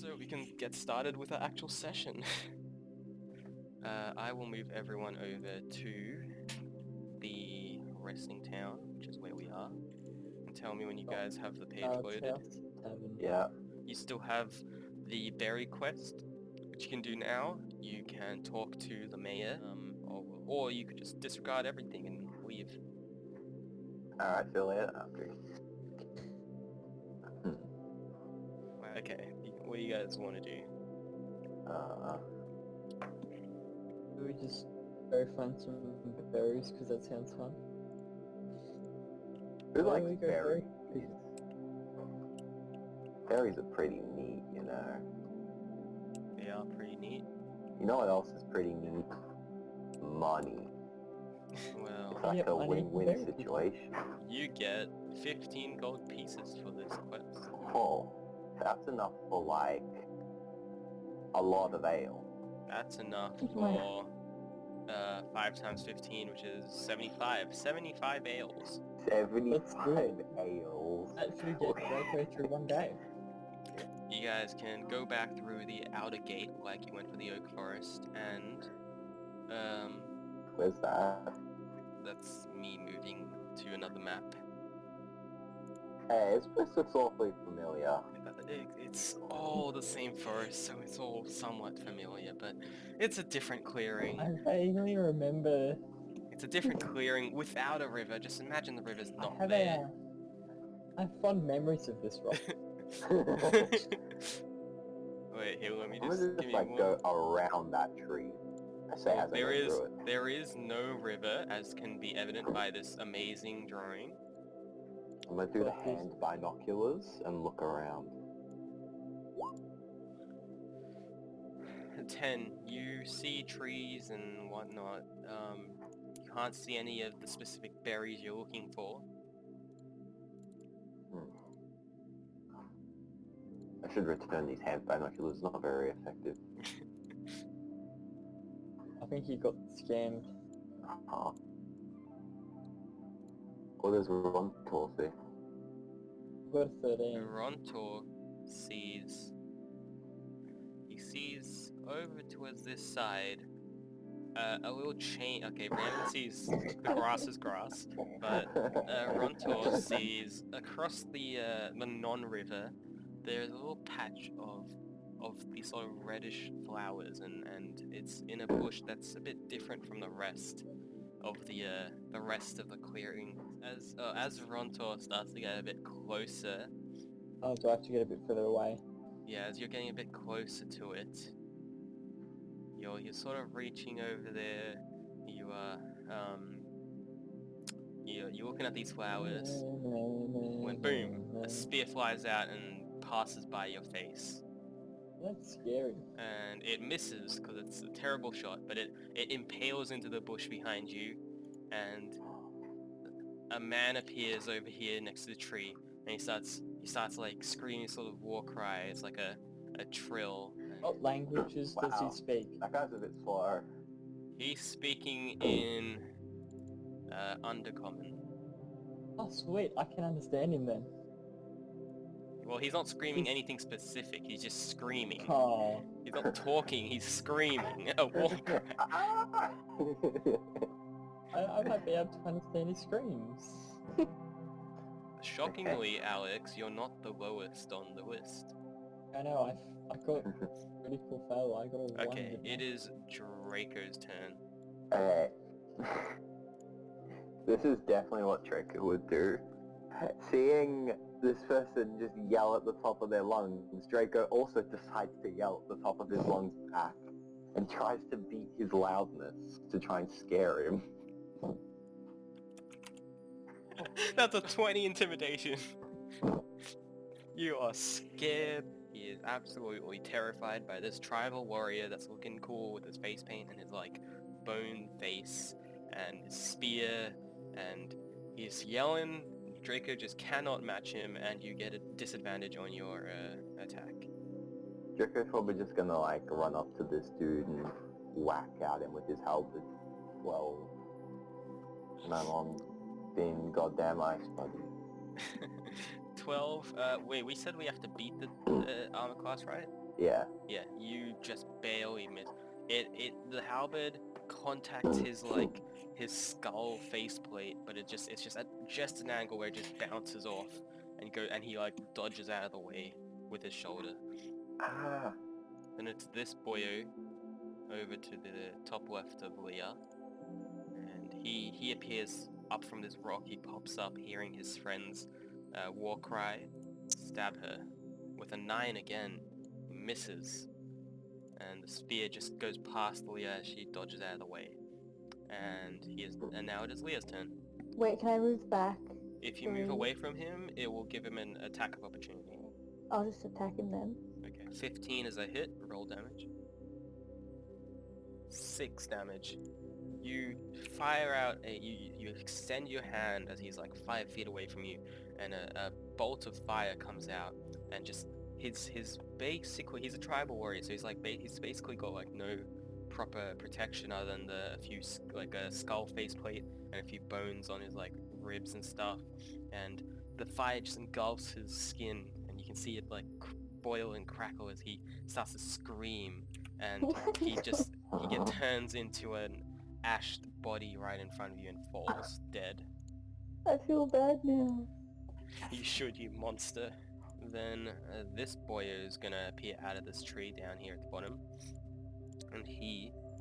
so we can get started with our actual session. I will move everyone over to the resting town, which is where we are. And tell me when you guys have the page loaded. Yeah. You still have the berry quest, which you can do now. You can talk to the mayor, or you could just disregard everything and leave. Alright, see you later. Okay. Okay, what do you guys want to do? Do we just go find some berries, because that sounds fun? Who Where likes we go berries? Berries are pretty neat, you know. They are pretty neat. You know what else is pretty neat? Money. Well, It's like get a money from win-win berries. situation. you get 15 gold pieces for this quest. Oh, that's enough for like a lot of ale. That's enough for 5 times 15, which is 75. 75 ales. 75 ales. That should get Drakeo through one day. You guys can go back through the outer gate like you went for the Oak Forest, and Where's that? that's me moving to another map. Hey, this looks awfully familiar. It's all the same forest, so it's all somewhat familiar, but it's a different clearing. I vaguely remember... It's a different clearing without a river. Just imagine the river's not I there. have fond memories of this rock. Wait, here, let me I'm just gonna give just me like one. go around that tree. I say as I go through it. There is no river, as can be evident by this amazing drawing. I'm gonna do the hand binoculars and look around. 10. You see trees and whatnot. You can't see any of the specific berries you're looking for. I should return these hand binoculars, not very effective. I think he got scammed. Oh, there's Rontor there. Got a 13. Rontor sees... He sees over towards this side a little chain. Okay, Brandon sees the grass is grass, but Rontor sees across the non-river there's a little patch of these sort of reddish flowers, and it's in a bush that's a bit different from the rest of the rest of the clearing. As Rontor starts to get a bit closer, Oh, do I have to get a bit further away? yeah, as you're getting a bit closer to it, you're sort of reaching over there. You are you're looking at these flowers when boom, a spear flies out and passes by your face. That's scary. And it misses because it's a terrible shot, but it impales into the bush behind you, and a man appears over here next to the tree, and he starts like screaming sort of war cry. It's like a trill. What languages does he speak? That guy's a bit slow. He's speaking in Undercommon. Oh, sweet. I can understand him then. Well, he's not screaming anything specific. He's just screaming. Oh. He's not talking. He's screaming. A war cry. I might be able to understand his screams. Shockingly, Alex, you're not the lowest on the list. I know, I got critical fail. I got a 1. Okay, it is Draco's turn. Okay. This is definitely what Draco would do. Seeing this person just yell at the top of their lungs, Draco also decides to yell at the top of his lungs back and tries to beat his loudness to try and scare him. That's a 20 intimidation. You are scared. He is absolutely terrified by this tribal warrior that's looking cool with his face paint and his like bone face and his spear, and he's yelling. Draco just cannot match him, and you get a disadvantage on your attack. Draco's probably just gonna like run up to this dude and whack at him with his halberd. Well, I'm on thin goddamn ice, buddy. 12. Wait, we said we have to beat the armor class, right? Yeah. Yeah, you just barely miss. The halberd contacts his his skull faceplate, but it's just at just an angle where it just bounces off and he like dodges out of the way with his shoulder. Ah. Then it's this boyo over to the top left of Lia, and he appears up from this rock. He pops up, hearing his friend's war cry. Stab her with a 9 again. Misses. And the spear just goes past Lia as she dodges out of the way. And now it is Lia's turn. Wait, can I move back? If you move away from him, it will give him an attack of opportunity. I'll just attack him then. Okay, 15 is a hit, roll damage. 6 damage. You fire out, you extend your hand as he's like 5 feet away from you, and a bolt of fire comes out, and just his basically, he's a tribal warrior, so he's basically got like no proper protection other than a few like a skull faceplate and a few bones on his like ribs and stuff, and the fire just engulfs his skin, and you can see it like boil and crackle as he starts to scream, and he turns into an ashed body right in front of you and falls dead. I feel bad now. You should, you monster. Then this boyo is gonna appear out of this tree down here at the bottom, and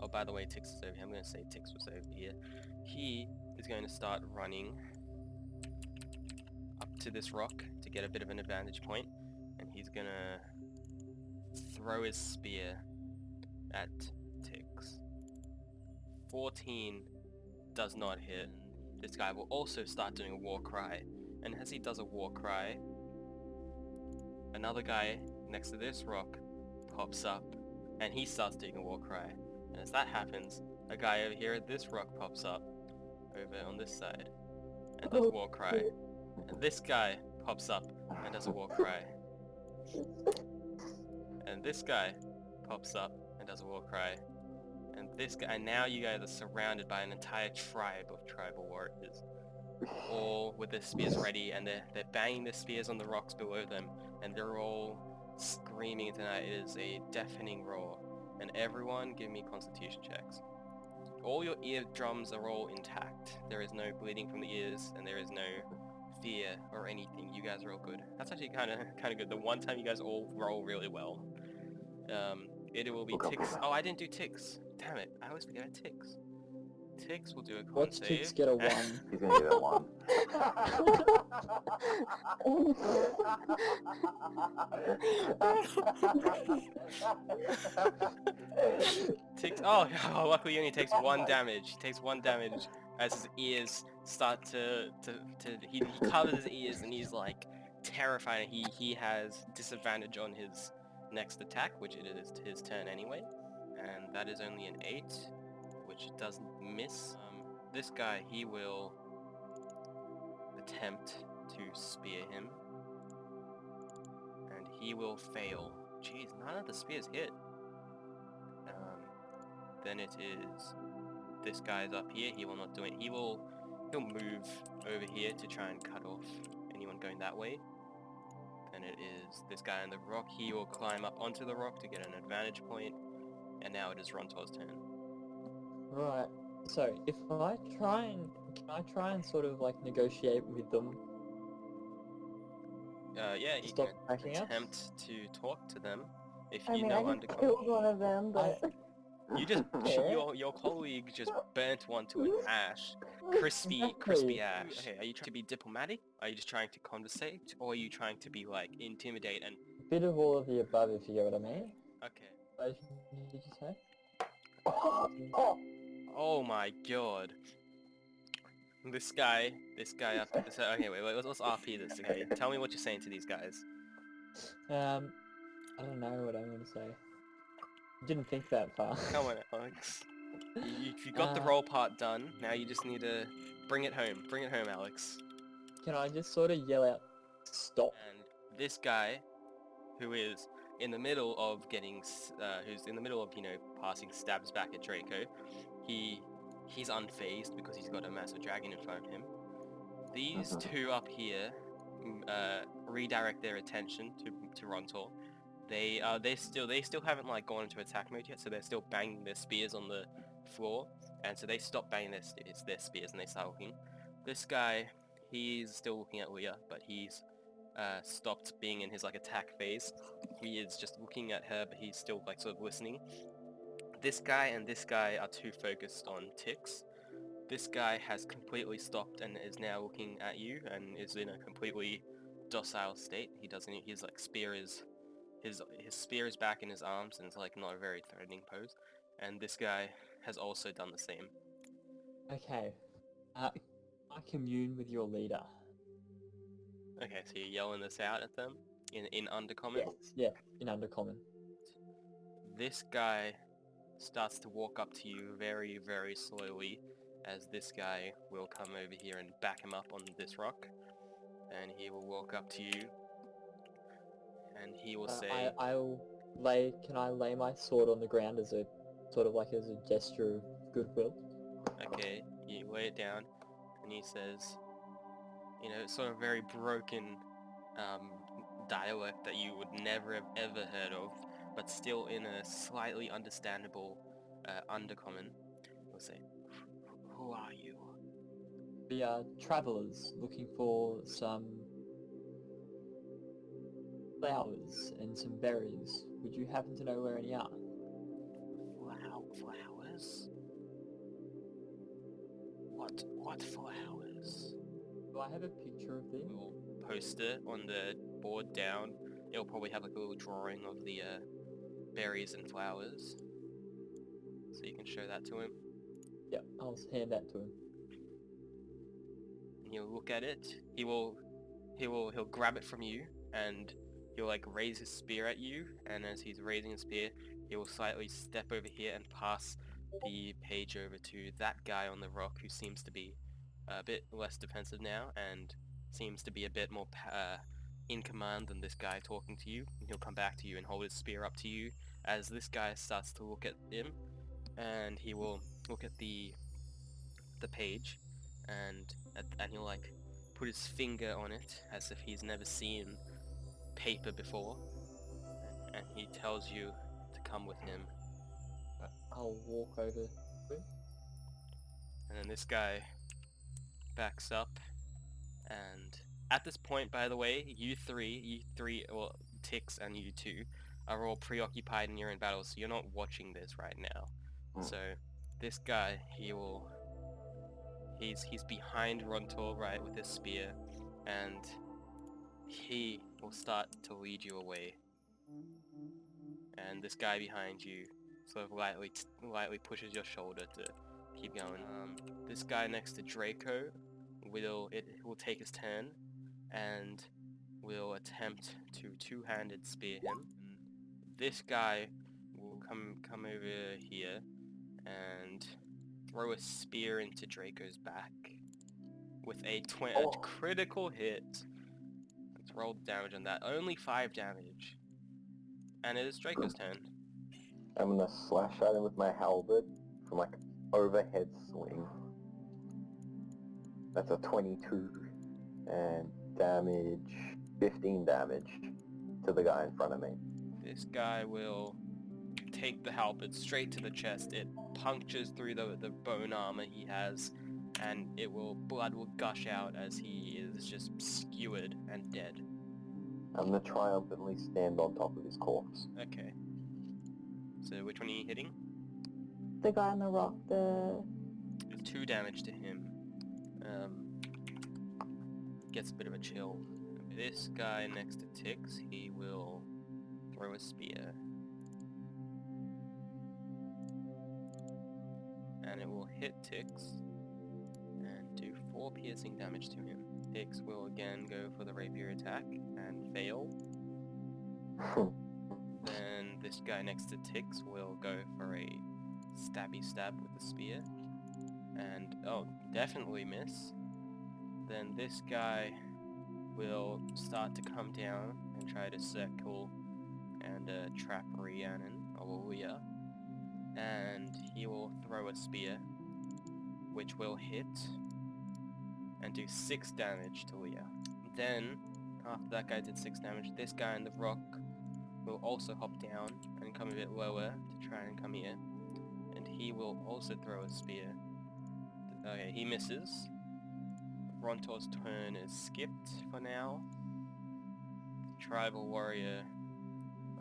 oh, by the way, Tix is over here. I'm gonna say Tix was over here. He is going to start running up to this rock to get a bit of an advantage point, and he's gonna throw his spear at Tix. 14 does not hit. This guy will also start doing a war cry, and as he does a war cry, another guy next to this rock pops up, and he starts doing a war cry. And as that happens, a guy over here at this rock pops up, over on this side, and does a war cry. And this guy pops up and does a war cry. And this guy pops up and does a war cry. And this guy, and now you guys are surrounded by an entire tribe of tribal warriors, all with their spears ready, and they're banging their spears on the rocks below them, and they're all screaming tonight. It is a deafening roar. And everyone, give me constitution checks. All your eardrums are all intact. There is no bleeding from the ears, and there is no fear or anything. You guys are all good. That's actually kind of good. The one time you guys all roll really well. It will be Tix. Oh, I didn't do Tix. Damn it! I always forget Tix. Tix will do a con Watch save. Tix get a 1. He's gonna get a 1. Tix. Oh, luckily he only takes 1 damage. He takes 1 damage as his ears start he covers his ears, and he's like terrified. He has disadvantage on his next attack, which it is his turn anyway, and that is only an 8, which doesn't miss. This guy, he will attempt to spear him, and he will fail. Jeez, none of the spears hit. Then it is this guy's up here. He will not do it. He'll move over here to try and cut off anyone going that way. And it is this guy on the rock. He will climb up onto the rock to get an advantage point. And now it is Rontor's turn. Right. So if I can I try and sort of like negotiate with them? Yeah, you Stop can attacking us? attempt to talk to them if I you mean, know I just killed one of them, but... You just Yeah. your colleague just burnt one to an ash, crispy Exactly. ash. Okay, are you trying to be diplomatic? Are you just trying to conversate, or are you trying to be like intimidate and? Bit of all of the above, if you get what I mean. Okay. What did you say? Oh my god. This guy up. So, okay, wait. Let's RP this. Okay, tell me what you're saying to these guys. I don't know what I'm gonna say. Didn't think that far. Come on, Alex. You got the role part done. Now you just need to bring it home. Bring it home, Alex. Can I just sort of yell out, stop? And this guy, who is in the middle of passing stabs back at Drakeo, he's unfazed because he's got a massive dragon in front of him. These two up here redirect their attention to Rontor. They still haven't like gone into attack mode yet, so they're still banging their spears on the floor, and so they stop banging their spears and they start looking. This guy, he's still looking at Lia, but he's stopped being in his like attack phase. He is just looking at her, but he's still like sort of listening. This guy and this guy are too focused on ticks. This guy has completely stopped and is now looking at you and is in a completely docile state. He doesn't. His like spear is his spear is back in his arms and it's like not a very threatening pose. And this guy has also done the same. Okay. I commune with your leader. Okay, so you're yelling this out at them in undercommon. Yes. Yeah, in undercommon. This guy starts to walk up to you very, very slowly, as this guy will come over here and back him up on this rock, and he will walk up to you, and he will say, Can I lay my sword on the ground as a sort of like as a gesture of goodwill? okay, you lay it down, and he says, you know, sort of very broken dialect that you would never have ever heard of, but still in a slightly understandable undercommon. He'll say, "Who are you?" We are travelers looking for some flowers and some berries. Would you happen to know where any are? Flowers? What flowers? Do I have a picture of them? We'll post it on the board down. It'll probably have like a little drawing of the berries and flowers, so you can show that to him. Yeah, I'll hand that to him. And he'll look at it. He'll grab it from you, and he'll like raise his spear at you. And as he's raising his spear, he will slightly step over here and pass the page over to that guy on the rock, who seems to be a bit less defensive now, and seems to be a bit more in command than this guy talking to you. And he'll come back to you and hold his spear up to you as this guy starts to look at him, and he will look at the page, and he'll like put his finger on it as if he's never seen paper before, and he tells you to come with him. I'll walk over to him. And then this guy backs up, and at this point, by the way, you three, well, Tix and you two, are all preoccupied and you're in battle, so you're not watching this right now. So this guy, he's behind Rontor, right, with his spear, and he will start to lead you away. And this guy behind you sort of lightly pushes your shoulder to keep going. This guy next to Drakeo will take his turn and will attempt to two-handed spear him. This guy will come over here and throw a spear into Draco's back with a critical hit. Let's roll damage on that. Only 5 damage. And it is Draco's turn. I'm gonna slash at him with my halberd from like overhead swing. That's a 22 and damage, 15 damage to the guy in front of me. This guy will take the halberd straight to the chest. It punctures through the bone armor he has, and blood will gush out as he is just skewered and dead. I'm gonna triumphantly stand on top of his corpse. Okay. So which one are you hitting? The guy on the rock, It's 2 damage to him. Gets a bit of a chill. This guy next to Tix, he will throw a spear. And it will hit Tix and do 4 piercing damage to him. Tix will again go for the rapier attack and fail. Then this guy next to Tix will go for a stabby stab with the spear. And, definitely miss. Then this guy will start to come down and try to circle and trap Rhiannon, or Lia. And he will throw a spear, which will hit and do 6 damage to Lia. Then After that guy did 6 damage, this guy in the rock will also hop down and come a bit lower to try and come here. And he will also throw a spear. Okay, he misses. Rontor's turn is skipped for now. Tribal warrior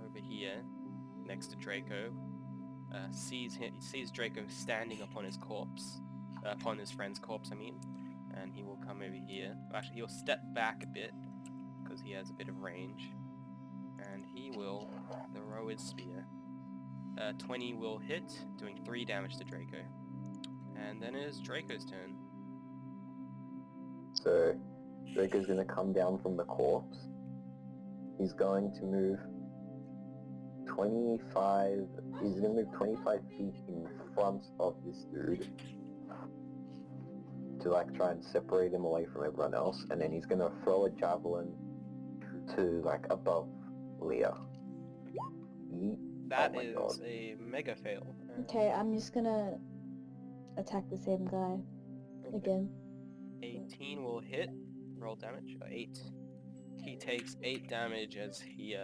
over here, next to Drakeo, sees Drakeo standing upon his corpse, upon his friend's corpse, I mean, and he will come over here. Actually, he'll step back a bit because he has a bit of range, and he will throw his spear. 20 will hit, doing 3 damage to Drakeo, and then it is Draco's turn. So, Draco's gonna come down from the corpse. He's going to move 25... He's gonna move 25 feet in front of this dude to like try and separate him away from everyone else, and then he's gonna throw a javelin to like above Lia. Yeet. That Oh my is God. a mega fail. Okay, I'm just gonna attack the same guy Okay. again. 18 will hit. Roll damage. 8. He takes 8 damage as he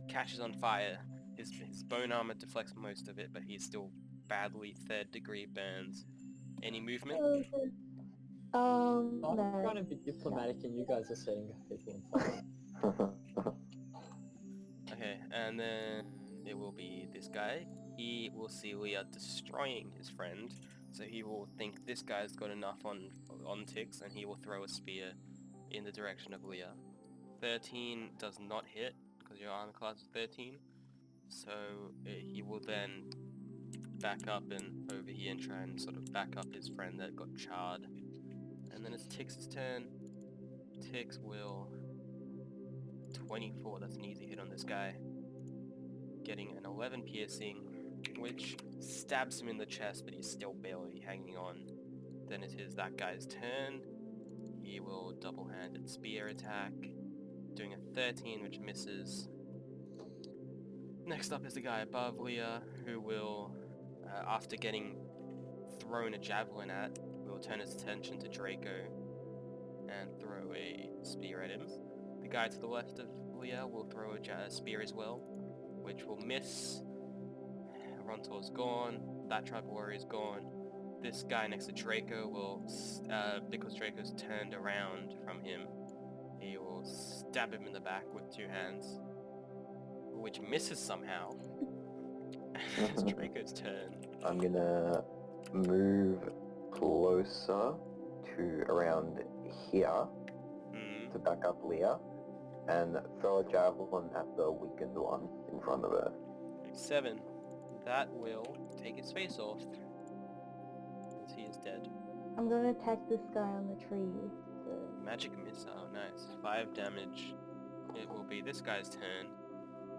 catches on fire. His bone armor deflects most of it, but he's still badly 3rd degree burns. Any movement? I'm No. trying to be diplomatic and you guys are setting people on fire. Okay, and then it will be this guy. He will see Lia destroying his friend, so he will think this guy's got enough on ticks, and he will throw a spear in the direction of Lia. 13 does not hit, because your armor class is 13, so he will then back up and over here and try and sort of back up his friend that got charred. And then it's Tix's turn. Tix will... 24, that's an easy hit on this guy. Getting an 11 piercing, which stabs him in the chest, but he's still barely hanging on. Then it is that guy's turn. He will double-handed spear attack, doing a 13, which misses. Next up is the guy above Lia, who will, after getting thrown a javelin at, will turn his attention to Drakeo and throw a spear at him. The guy to the left of Lia will throw a spear as well, which will miss. Rontor's gone. That tribal warrior is gone. This guy next to Drakeo will, because Draco's turned around from him, he will stab him in the back with 2 hands, which misses somehow. It's Draco's turn. I'm gonna move closer to around here to back up Lia and throw a javelin at the weakened one in front of her. 7. That will take his face off, as he is dead. I'm gonna attack this guy on the tree. So... Magic missile, nice. 5 damage. It will be this guy's turn.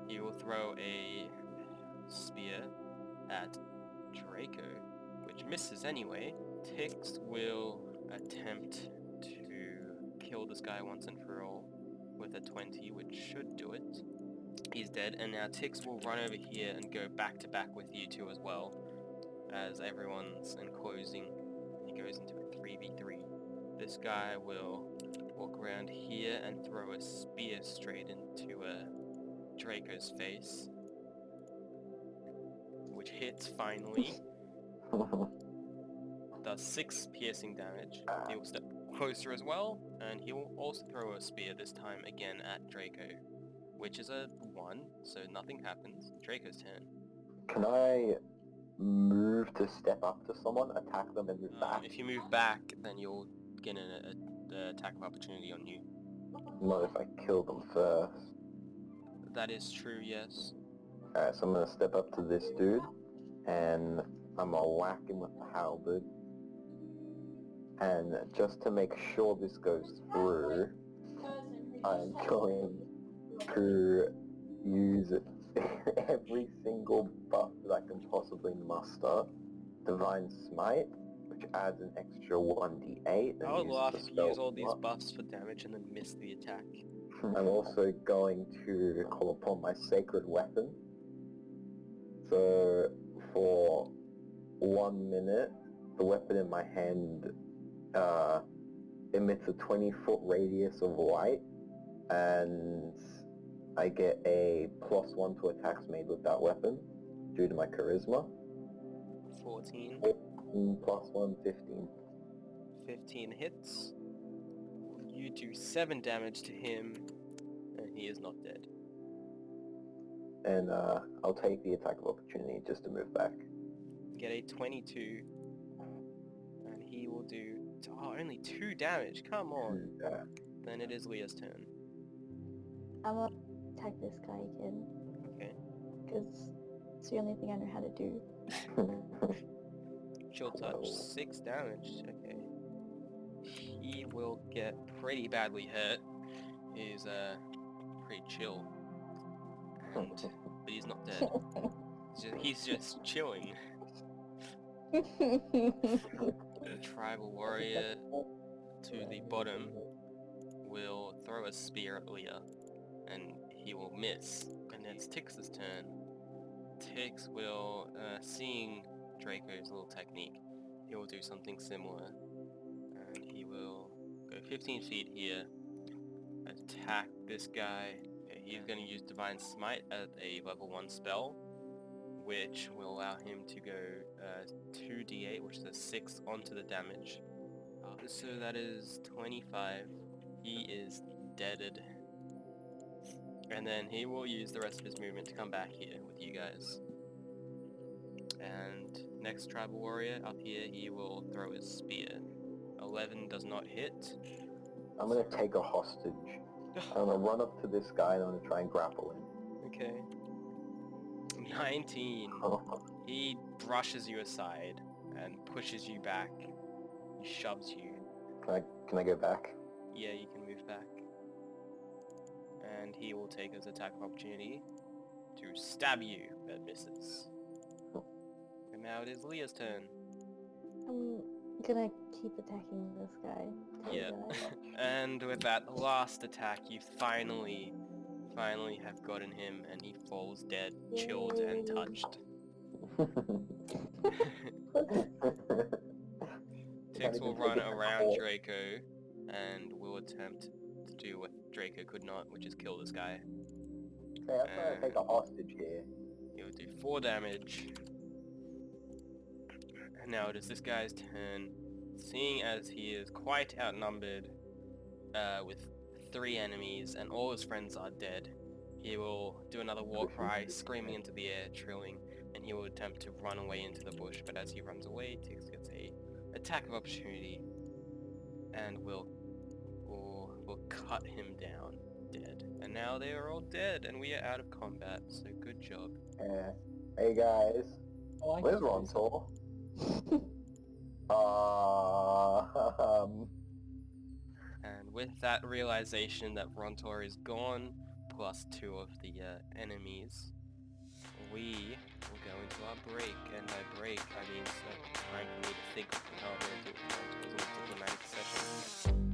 He will throw a spear at Drakeo, which misses anyway. Tix will attempt to kill this guy once and for all with a 20, which should do it. He's dead, and now Tix will run over here and go back to back with you two as well, as everyone's enclosing. He goes into a 3v3. This guy will walk around here and throw a spear straight into Draco's face, which hits finally. Does 6 piercing damage. He will step closer as well, and he will also throw a spear, this time again at Drakeo, which is a 1, so nothing happens. Draco's turn. Can I move to step up to someone, attack them, and move back? If you move back, then you'll get an attack of opportunity on you. Not if I kill them first. That is true, yes. Alright, so I'm gonna step up to this dude, and I'm gonna whack him with the halberd. And just to make sure this goes through, I'm going to use every single buff that I can possibly muster. Divine Smite, which adds an extra 1d8. I would laugh if you use all these buffs for damage and then miss the attack. I'm also going to call upon my sacred weapon. So, for 1 minute, the weapon in my hand emits a 20-foot radius of light and I get a +1 to attacks made with that weapon due to my charisma. 14. 14 +1, 15. 15 hits. You do 7 damage to him, and he is not dead. And I'll take the attack of opportunity just to move back. Get a 22, and he will do only 2 damage. Come on. Yeah. Then it is Lia's turn. I'm gonna attack this guy again Okay. because it's the only thing I know how to do. Chill touch, 6 damage. Okay. He will get pretty badly hurt. He's pretty chill, but he's not dead. He's just chilling. The tribal warrior to the bottom will throw a spear at Lia, and he will miss. And then it's Tix's turn. Tix will, seeing Draco's little technique, he will do something similar. And he will go 15 feet here, attack this guy. Okay, he's going to use Divine Smite as a level 1 spell, which will allow him to go 2d8, which is a 6 onto the damage. So that is 25. He is deaded. And then he will use the rest of his movement to come back here with you guys. And next tribal warrior up here, he will throw his spear. 11 does not hit. I'm gonna take a hostage. I'm gonna run up to this guy and I'm gonna try and grapple him. Okay. 19. He brushes you aside and pushes you back. He shoves you. Can I go back? Yeah, you can move back. And he will take his attack of opportunity to stab you, but misses. And now it is Lia's turn. I'm gonna keep attacking this guy. Yeah. And with that last attack, you finally have gotten him, and he falls dead, chilled, and touched. Tix will run around Draco, and will attempt to do what Draco could not, which is kill this guy. Okay, I'm gonna take a hostage here. He'll do 4 damage. And now it is this guy's turn. Seeing as he is quite outnumbered with 3 enemies and all his friends are dead, he will do another war cry, screaming into the air, trilling, and he will attempt to run away into the bush. But as he runs away, Tix gets a attack of opportunity and will cut him down dead. And now they are all dead, and we are out of combat. So good job. Hey guys, Oh, I where's can do Rontor? And with that realization that Rontor is gone, plus 2 of the enemies, we will go into our break. And by break, I mean time for me to think how I'm going to do Rontor's diplomatic session.